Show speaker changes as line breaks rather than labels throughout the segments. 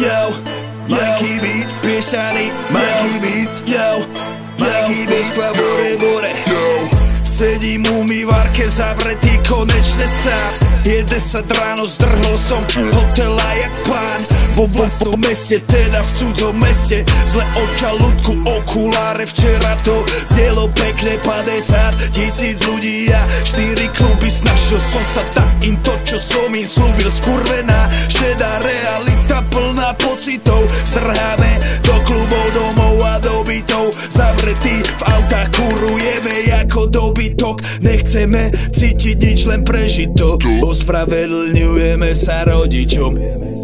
Yo, Mikey Beats, piešaný Mikey Beats. Yo, Moskva, bore. Sedím u umývarke zavretý konečne sám. Je 10 ráno, zdrhol som hotela jak pán. Vo vlastnom meste, teda v cudzom meste. Zle od žalúdku, okuláre. Včera to znelo pekne 50 000 ľudí a 4 kluby. Snažil som sa tam im to, čo som im slúbil. Skurvená, šedá realita plná pocitov. Strháme do klubov, domov a do bytov. Zavretí v autách, kurujeme ako dobytok. Nechceme cítiť nič, len prežitok. Ospravedlňujeme sa rodičom.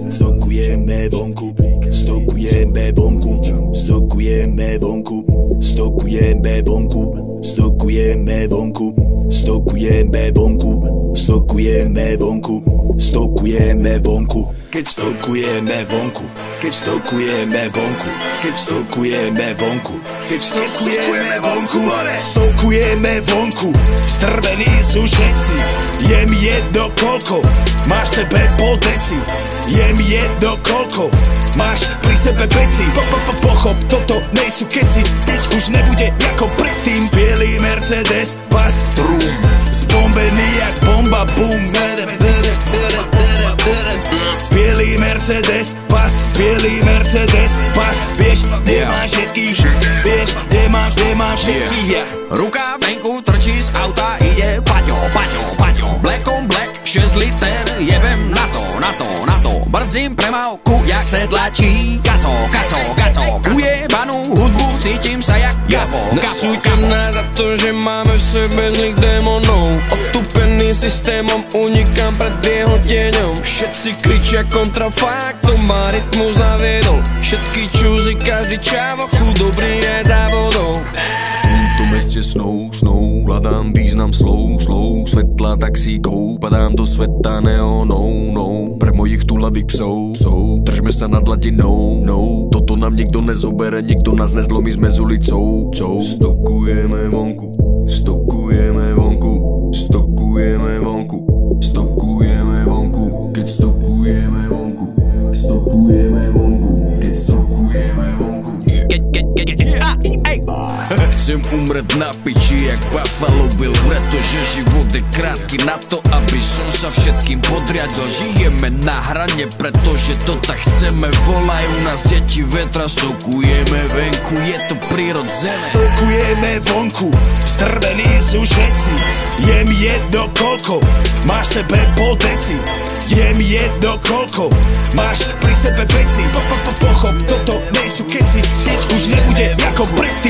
Stokujeme vonku, stokujeme vonku, stokujeme vonku, stokujeme vonku, stokujeme vonku, stokujeme vonku, stokujeme vonku, stokujeme vonku. Keď stokujeme vonku, keď stokujeme vonku, keď stokujeme vonku, keď stokujeme vonku, stokujeme vonku. Strvení sú všetci, jem jedno koľko máš sebe pol deci. Jem jedno koľko máš pri sebe veci. Pochop, toto nejsú keci, nič už nebude ako predtým. Bielý Mercedes, bas, trum, zbombený jak bomba, boom. Bielý Mercedes, bas, bielý Mercedes, bas. Vieš, kde máš všetkých, vieš, kde máš všetkých.
Ruka venku trčí z auta, ide Paťo. Black on black, 6 liter, jebem na to. Brdzím premávku, jak sedlačí. Kaco. Ujebanú hudbu, cítim sa jak Gabo.
Nesúďte nás za to, že máme v sebe zlých démonov. Otupený systémom, unikám pred jeho tieňom. Všetci kričia kontrafakt, to má rytmus naviedol. Všetky čúzy, každý čávo, dobrý aj závodov. V tomto meste snou, hľadám význam slow. Svetla taxíkov, padám do sveta neonou. Pre mojich tulavých psov, držme sa nad hladinou. Toto nám nikto nezobere, nikto nás nezlomí, sme s ulicou. Stokujeme vonku, stokujeme vonku, stokujeme vonku, stokujeme vonku. Keď stokujeme vonku, stokujeme vonku, keď stokujeme vonku.
Chcem umret na piči jak Buffalo Bill, pretože život je krátky na to, aby som sa všetkým podriadil. Žijeme na hrane, pretože to tak chceme. Volajú nás deti vetra, stokujeme venku, je to prirodzené.
Stokujeme vonku, strvení sú všetci. Jem jedno koľko máš sebe pol deci. Jem jedno koľko máš pri sebe veci. Pochop, toto nejsú keci, nič už nebude ako predtým.